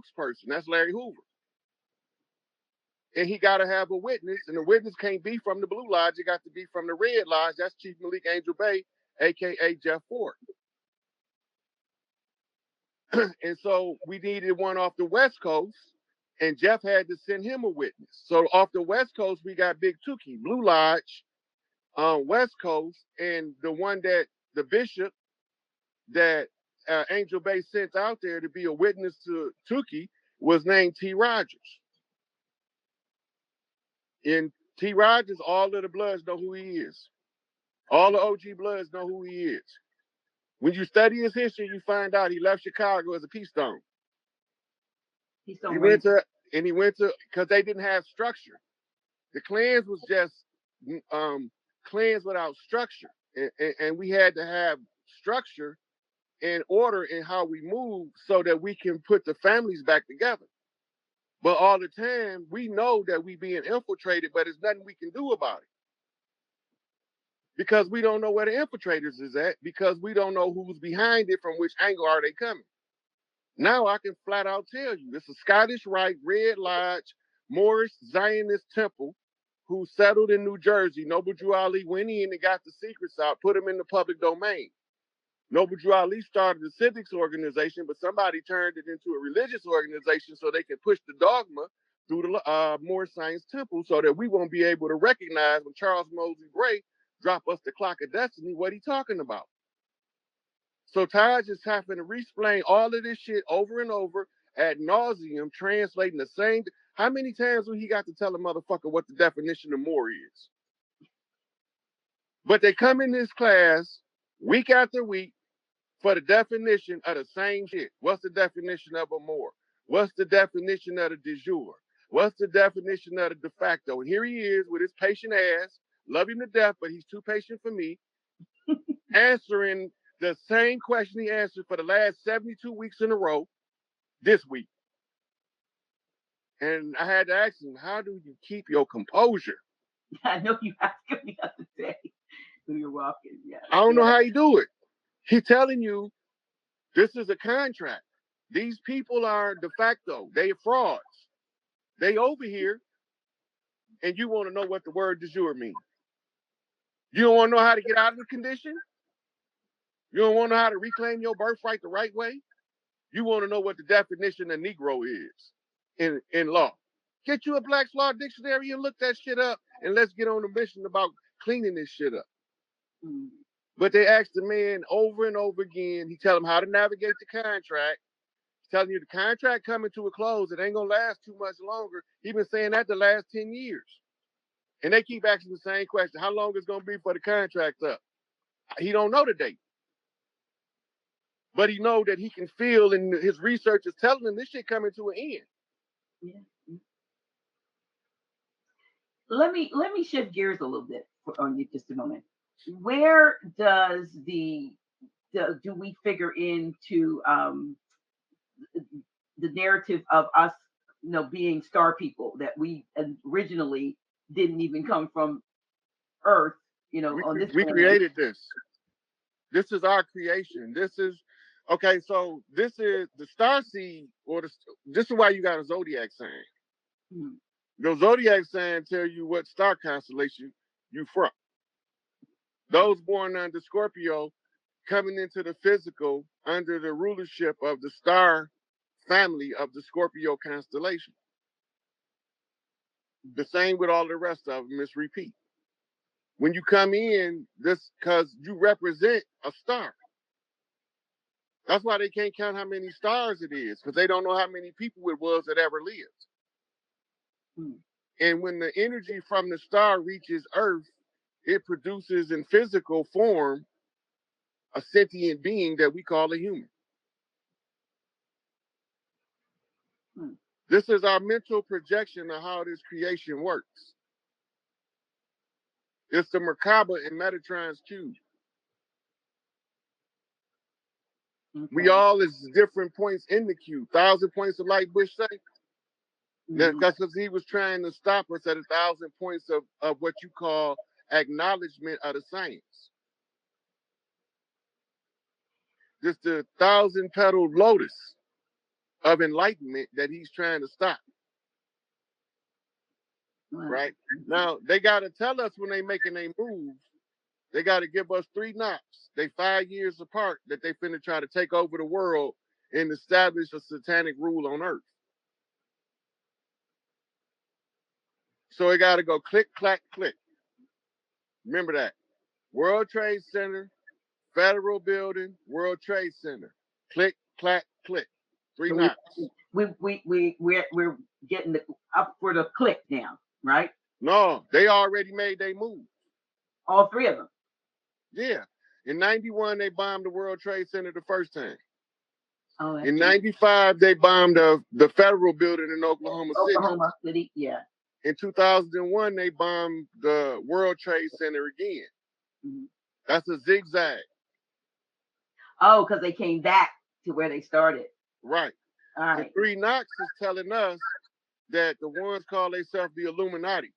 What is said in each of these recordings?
spokesperson. That's Larry Hoover. And he got to have a witness, and the witness can't be from the Blue Lodge. It got to be from the Red Lodge. That's Chief Malik Angel Bay, a.k.a. Jeff Ford. And so we needed one off the West Coast, and Jeff had to send him a witness. So off the West Coast, we got Big Tuki, Blue Lodge, West Coast, and the one that the bishop that Angel Bay sent out there to be a witness to Tuki was named T. Rogers. In T. Rogers, all of the Bloods know who he is. All the OG Bloods know who he is. When you study his history, you find out he left Chicago as a Keystone. He went to, because they didn't have structure. The clans was just clans without structure. And we had to have structure and order in how we move so that we can put the families back together. But all the time, we know that we being infiltrated, but there's nothing we can do about it. Because we don't know where the infiltrators is at, because we don't know who's behind it, from which angle are they coming. Now I can flat out tell you, it's a Scottish Rite, Red Lodge, Moorish Zionist temple, who settled in New Jersey. Noble Drew Ali went in and got the secrets out, put them in the public domain. Noble Drew Ali started the Civics organization, but somebody turned it into a religious organization so they could push the dogma through the Moorish Science Temple, so that we won't be able to recognize when Charles Mosley Gray drop us the clock of destiny what he talking about. So Taj is having to re-explain all of this shit over and over ad nauseum, translating the same. How many times will he got to tell a motherfucker what the definition of Moor is? But they come in this class week after week for the definition of the same shit. What's the definition of a Moor? What's the definition of the de jure? What's the definition of the de facto? And here he is with his patient ass, love him to death, but he's too patient for me, answering the same question he answered for the last 72 weeks in a row this week. And I had to ask him, how do you keep your composure? I know you asked me the other day when you're walking. Yeah. I don't know how you do it. He's telling you this is a contract. These people are de facto. They are frauds. They over here, and you want to know what the word de jure means. You don't want to know how to get out of the condition? You don't want to know how to reclaim your birthright the right way? You want to know what the definition of Negro is in law. Get you a Black's Law Dictionary and look that shit up, and let's get on a mission about cleaning this shit up. Mm. But they asked the man over and over again. He tell him how to navigate the contract. He's telling you the contract coming to a close. It ain't going to last too much longer. He's been saying that the last 10 years. And they keep asking the same question. How long is it going to be for the contract up? He don't know the date. But he know that he can feel, and his research is telling him this shit coming to an end. Yeah. Let me shift gears a little bit on you just a moment. Where does do we figure into the narrative of us, being star people, that we originally didn't even come from Earth, on this we created this. This is our creation. This is okay. So this is the star seed, or this is why you got a zodiac sign. Hmm. The zodiac sign tell you what star constellation you from. Those born under Scorpio coming into the physical under the rulership of the star family of the Scorpio constellation. The same with all the rest of them is repeat. When you come in, this because you represent a star. That's why they can't count how many stars it is, because they don't know how many people it was that ever lived. Hmm. And when the energy from the star reaches Earth, it produces in physical form a sentient being that we call a human. Hmm. This is our mental projection of how this creation works. It's the Merkaba in Metatron's cube. Okay. We all is different points in the cube. 1,000 points of light, Bush say. Mm-hmm. That's because he was trying to stop us at 1,000 points of what you call acknowledgement of the science. Just the 1,000-petaled lotus. of enlightenment that he's trying to stop. Right? Now, they got to tell us when they making a move, they got to give us 3 knocks. They 5 years apart that they finna try to take over the world and establish a satanic rule on earth. So it got to go click, clack, click. Remember that. World Trade Center, Federal Building, World Trade Center. Click, clack, click. 3 knocks. We're getting up for the click now, right? No, they already made their move. All 3 of them. Yeah. In 91, they bombed the World Trade Center the first time. Oh, in 95, they bombed the Federal Building in Oklahoma City. Oklahoma City, yeah. In 2001, they bombed the World Trade Center again. Mm-hmm. That's a zigzag. Oh, because they came back to where they started. Right. All right. The 3 knocks is telling us that the ones call themselves the Illuminati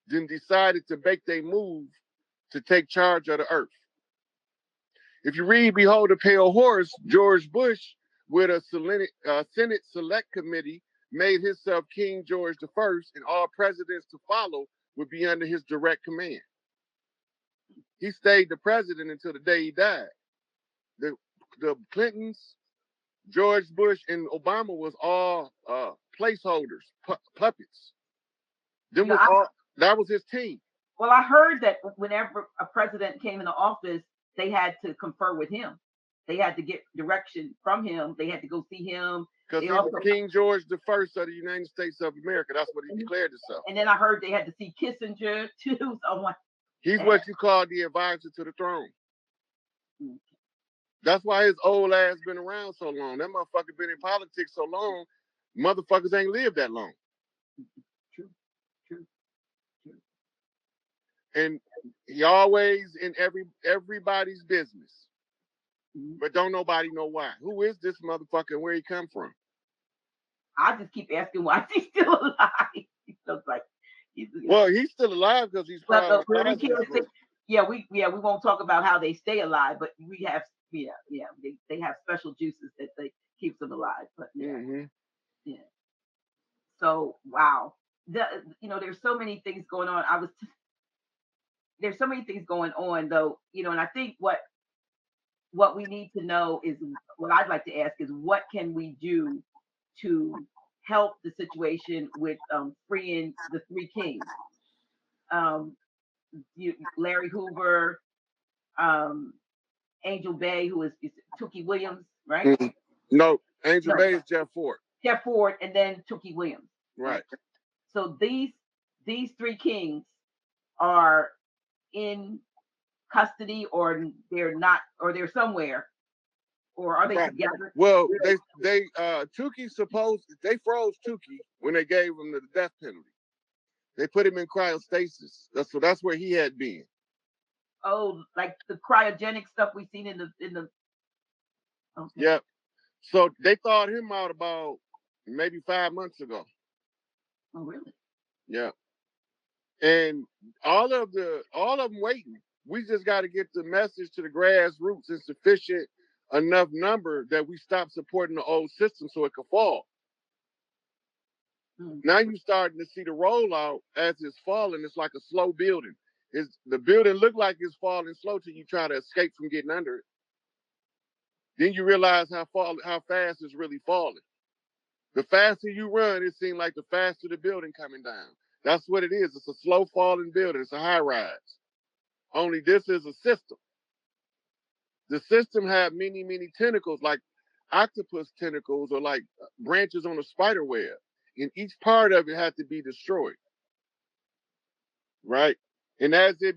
then decided to make their move to take charge of the earth. If you read Behold the Pale Horse, George Bush, with a Senate Select Committee, made himself King George I, and all presidents to follow would be under his direct command. He stayed the president until the day he died. The Clintons, George Bush, and Obama was all placeholders, puppets. That was his team. Well, I heard that whenever a president came into office, they had to confer with him. They had to get direction from him. They had to go see him. Because he was King George I of the United States of America. That's what he declared himself. And then I heard they had to see Kissinger too. So he's what you call the advisor to the throne. Okay. That's why his old ass been around so long. That motherfucker been in politics so long, motherfuckers ain't lived that long. True. And he always in everybody's business. But don't nobody know why. Who is this motherfucker and where he come from? I just keep asking why he's still alive. He looks like he's still alive because he's probably we won't talk about how they stay alive, but we have they have special juices that they keeps them alive. But yeah. So wow. There's so many things going on. There's so many things going on though, and I think what we need to know is what I'd like to ask is what can we do to help the situation with freeing the 3 kings? Larry Hoover, Angel Bay, who is Tuki Williams, right? Mm-hmm. No, Angel Bay is Jeff Ford. Jeff Ford, and then Tuki Williams. Right. So these 3 kings are in custody, or they're not, or they're somewhere, or are they together? Well, they Tuki they froze Tuki when they gave him the death penalty. They put him in cryostasis. That's where he had been. Oh, like the cryogenic stuff we've seen in the. Okay. Yep. So they thawed him out about maybe 5 months ago. Oh, really? Yeah. And all of them waiting. We just got to get the message to the grassroots in sufficient enough number that we stop supporting the old system so it could fall. Mm-hmm. Now you're starting to see the rollout as it's falling. It's like a slow building. The building look like it's falling slow till you try to escape from getting under it. Then you realize how fast it's really falling. The faster you run, it seems like the faster the building coming down. That's what it is. It's a slow falling building. It's a high rise. Only this is a system. The system had many, many tentacles, like octopus tentacles or like branches on a spider web. And each part of it had to be destroyed. Right? And as it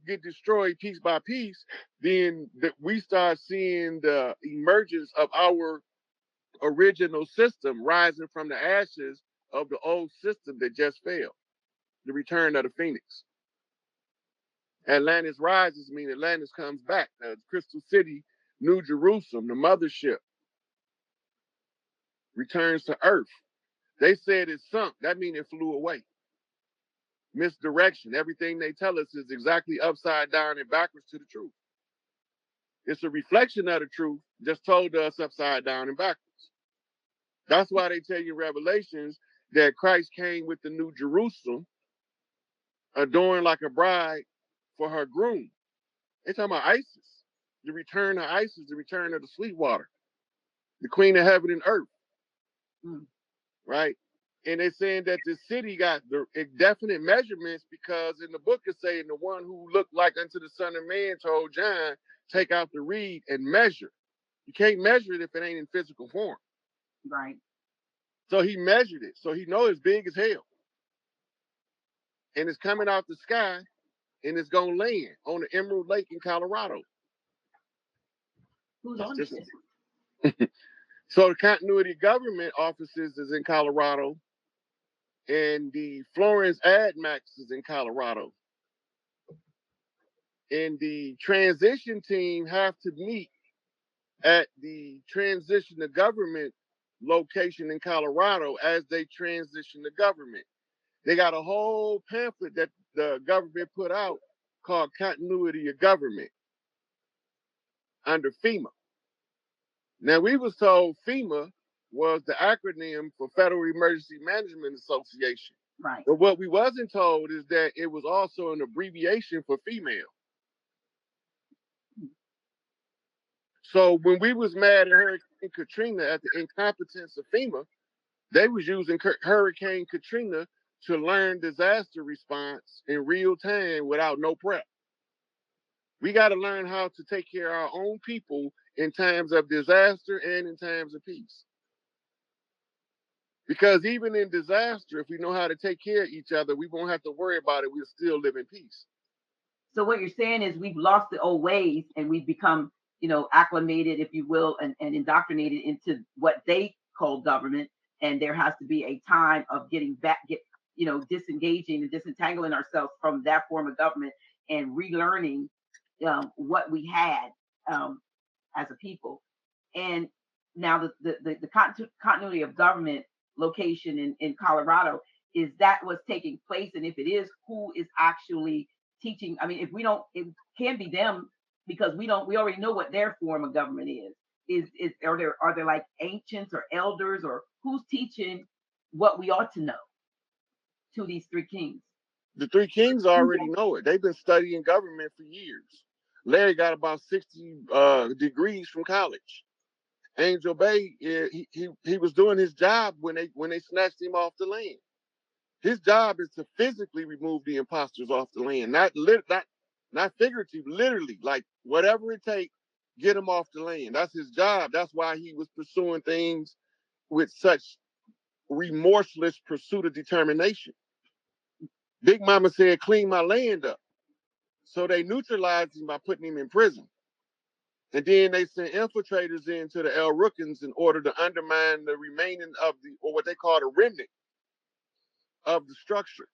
get destroyed piece by piece, then we start seeing the emergence of our original system rising from the ashes of the old system that just failed. The return of the phoenix. Atlantis rises means Atlantis comes back. Crystal City, New Jerusalem, the mothership, returns to Earth. They said it sunk. That means it flew away. Misdirection. Everything they tell us is exactly upside down and backwards to the truth. It's a reflection of the truth, just told to us upside down and backwards. That's why they tell you in Revelations that Christ came with the New Jerusalem, adorned like a bride for her groom. They're talking about Isis, the return of Isis, the return of the Sweetwater, the queen of heaven and earth, right? And they're saying that the city got the definite measurements because in the book it's saying the one who looked like unto the Son of Man told John, take out the reed and measure. You can't measure it if it ain't in physical form. Right. So he measured it. So he knows it's big as hell. And it's coming out the sky and it's going to land on the Emerald Lake in Colorado. Who's on this? So the continuity of government offices is in Colorado, and the Florence AdMax is in Colorado. And the transition team have to meet at the transition to government location in Colorado as they transition to government. They got a whole pamphlet that the government put out called Continuity of Government under FEMA. Now, we was told FEMA was the acronym for Federal Emergency Management Association. Right. But what we wasn't told is that it was also an abbreviation for female. So when we was mad at Hurricane Katrina at the incompetence of FEMA, they was using Hurricane Katrina to learn disaster response in real time without no prep. We got to learn how to take care of our own people in times of disaster and in times of peace. Because even in disaster, if we know how to take care of each other, we won't have to worry about it. We'll still live in peace. So what you're saying is we've lost the old ways and we've become, acclimated, if you will, and indoctrinated into what they call government. And there has to be a time of getting back, disengaging and disentangling ourselves from that form of government and relearning what we had as a people. And now the continuity of government location in Colorado, is that what's taking place? And if it is, who is actually teaching? I mean, if we don't, it can be them, because we already know what their form of government is. Are there like ancients or elders, or who's teaching what we ought to know to these three kings? The three kings already know it. They've been studying government for years. Larry got about 60 degrees from college. Angel Bay, he was doing his job when they snatched him off the land. His job is to physically remove the imposters off the land, not figurative, literally, like whatever it takes, get them off the land. That's his job. That's why he was pursuing things with such remorseless pursuit of determination. Big Mama said, clean my land up. So they neutralized him by putting him in prison. And then they sent infiltrators into the El Rookins in order to undermine the remaining of or what they call the remnant of the structure.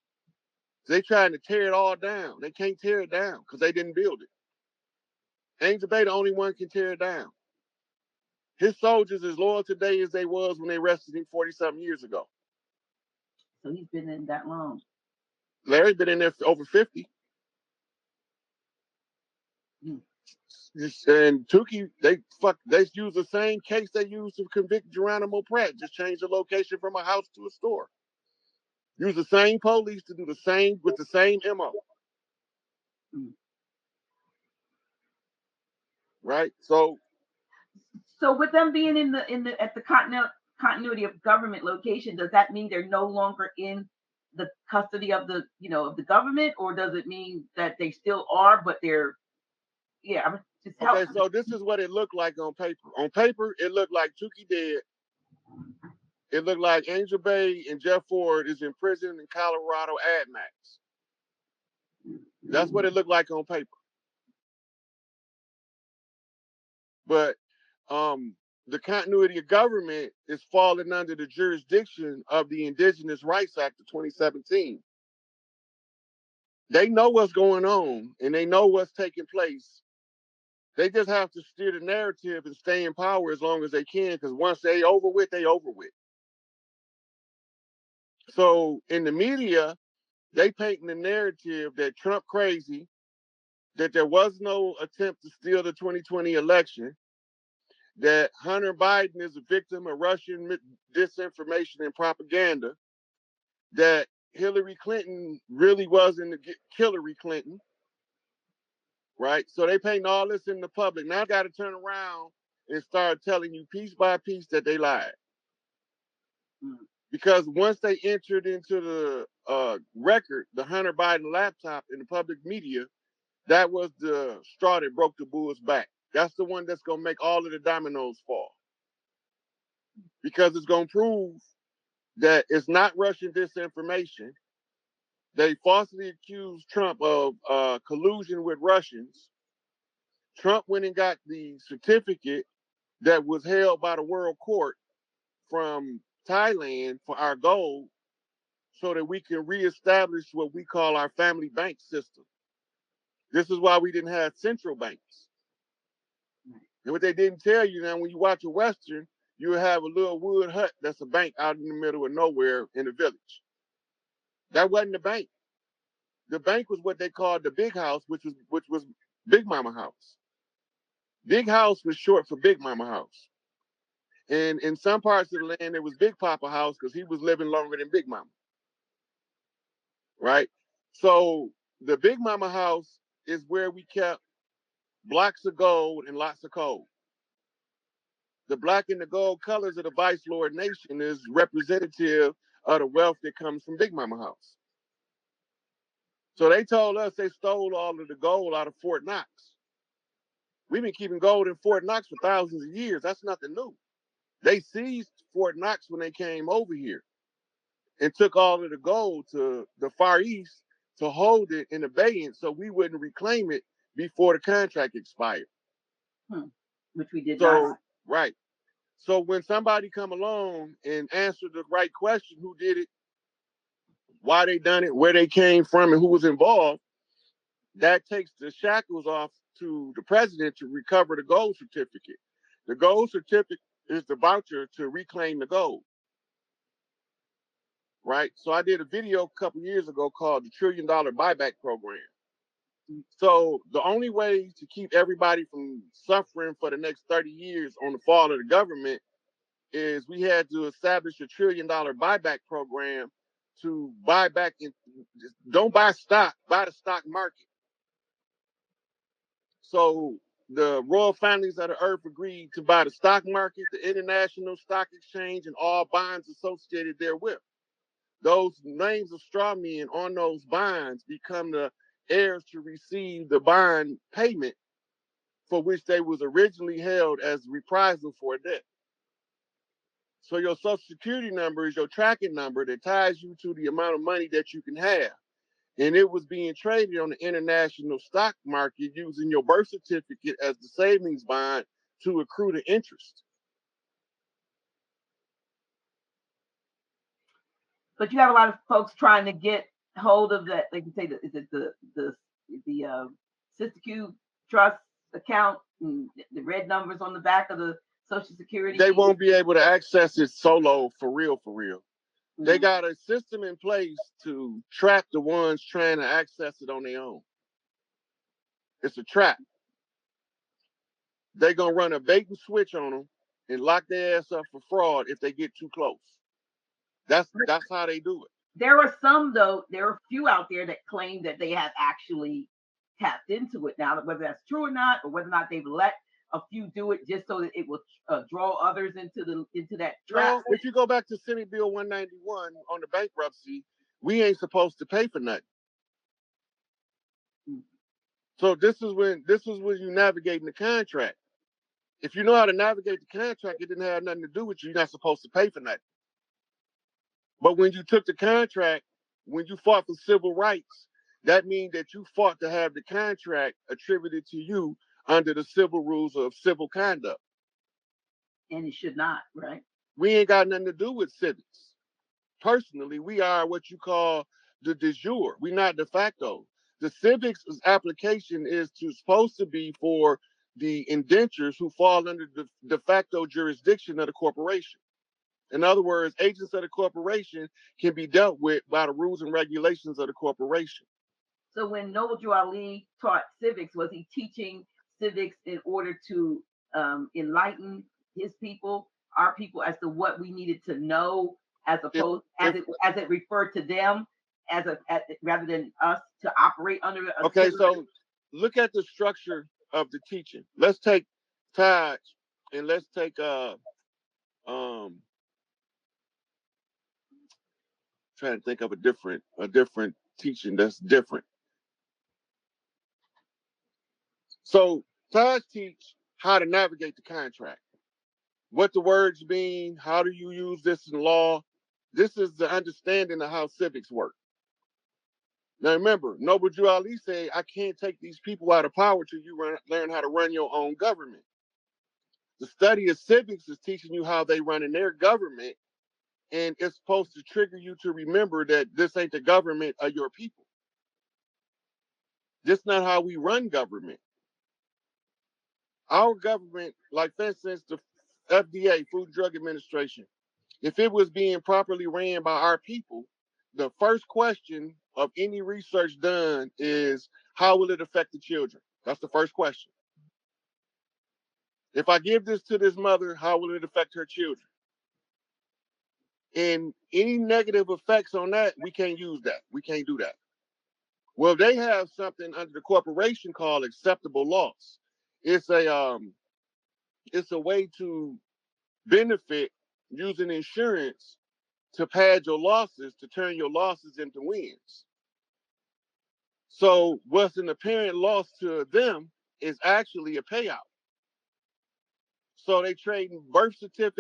They trying to tear it all down. They can't tear it down because they didn't build it. Angel Bay, the only one can tear it down. His soldiers as loyal today as they was when they arrested him 40-something years ago. So he's been in that long. Larry's been in there for over 50. And Tuki, they use the same case they used to convict Geronimo Pratt, just change the location from a house to a store. Use the same police to do the same with the same MO. Right? So with them being at the continuity of government location, does that mean they're no longer in the custody of the of the government, or does it mean that they still are, but they're okay, so this is what it looked like on paper. On paper, it looked like Tuki dead. It looked like Angel Bay and Jeff Ford is in prison in Colorado AdMax. That's what it looked like on paper. But the continuity of government is falling under the jurisdiction of the Indigenous Rights Act of 2017. They know what's going on and they know what's taking place. They just have to steer the narrative and stay in power as long as they can, because once they over with, they over with. So in the media, they painting the narrative that Trump crazy, that there was no attempt to steal the 2020 election, that Hunter Biden is a victim of Russian disinformation and propaganda, that Hillary Clinton really wasn't Hillary Clinton, right? So they painting all this in the public. Now I got to turn around and start telling you piece by piece that they lied. Because once they entered into the record, the Hunter Biden laptop in the public media, that was the straw that broke the bull's back. That's the one that's going to make all of the dominoes fall. Because it's going to prove that it's not Russian disinformation. They falsely accused Trump of collusion with Russians. Trump went and got the certificate that was held by the World Court from Thailand for our gold so that we can reestablish what we call our family bank system. This is why we didn't have central banks. And what they didn't tell you, now when you watch a Western, you have a little wood hut that's a bank out in the middle of nowhere in a village. That wasn't the bank. The bank was what they called the big house, which was Big Mama House. Big House was short for Big Mama House. And in some parts of the land, it was Big Papa House because he was living longer than Big Mama. Right? So the Big Mama House is where we kept blocks of gold and lots of coal. The black and the gold colors of the Vice Lord Nation is representative of the wealth that comes from Big Mama House. So they told us they stole all of the gold out of Fort Knox. We've been keeping gold in Fort Knox for thousands of years. That's nothing new. They seized Fort Knox when they came over here and took all of the gold to the Far East to hold it in abeyance so we wouldn't reclaim it before the contract expired. Which we did not. Right. So when somebody come along and answer the right question, who did it, why they done it, where they came from, and who was involved, that takes the shackles off to the president to recover the gold certificate. The gold certificate is the voucher to reclaim the gold. Right? So I did a video a couple years ago called the $1 Trillion Buyback Program. So the only way to keep everybody from suffering for the next 30 years on the fall of the government is we had to establish a $1 trillion buyback program to buy back. Don't buy stock, buy the stock market. So the royal families of the earth agreed to buy the stock market, the international stock exchange, and all bonds associated therewith. Those names of straw men on those bonds become the heirs to receive the bond payment for which they was originally held as reprisal for a debt. So your social security number is your tracking number that ties you to the amount of money that you can have. And it was being traded on the international stock market using your birth certificate as the savings bond to accrue the interest. But you have a lot of folks trying to get hold of that. Like you say, is it the SikApe trust account, and the red numbers on the back of the Social Security? They won't be able to access it solo for real. They got a system in place to trap the ones trying to access it on their own. It's a trap. They're going to run a bait and switch on them and lock their ass up for fraud if they get too close. That's how they do it. There are some, though, there are a few out there that claim that they have actually tapped into it. Now, whether that's true or not, or whether or not they've let a few do it just so that it will draw others into that trap. Well, if you go back to Senate Bill 191 on the bankruptcy, we ain't supposed to pay for nothing. So this is when you navigating the contract. If you know how to navigate the contract, it didn't have nothing to do with you. You're not supposed to pay for nothing. But when you took the contract, when you fought for civil rights, that means that you fought to have the contract attributed to you under the civil rules of civil conduct. And it should not, right? We ain't got nothing to do with civics. Personally, we are what you call the de jure. We're not de facto. The civics application is supposed to be for the indentures who fall under the de facto jurisdiction of the corporation. In other words, agents of the corporation can be dealt with by the rules and regulations of the corporation. So when Noble Drew Ali taught civics, was he teaching civics in order to enlighten his people, our people, as to what we needed to know, as opposed as it referred to them, rather than us to operate under a okay, so look at the structure of the teaching. Let's take Taj and let's take trying to think of a different teaching that's different. So Taj teach how to navigate the contract, what the words mean, how do you use this in law. This is the understanding of how civics work. Now remember, Noble Drew Ali said, I can't take these people out of power till you learn how to run your own government. The study of civics is teaching you how they run in their government, and it's supposed to trigger you to remember that this ain't the government of your people. This is not how we run government. Our government, like for instance, the FDA, Food and Drug Administration, if it was being properly ran by our people, the first question of any research done is, how will it affect the children? That's the first question. If I give this to this mother, how will it affect her children? And any negative effects on that, we can't use that. We can't do that. Well, they have something under the corporation called acceptable loss. It's a way to benefit using insurance to pad your losses, to turn your losses into wins. So what's an apparent loss to them is actually a payout. So they trade birth certificates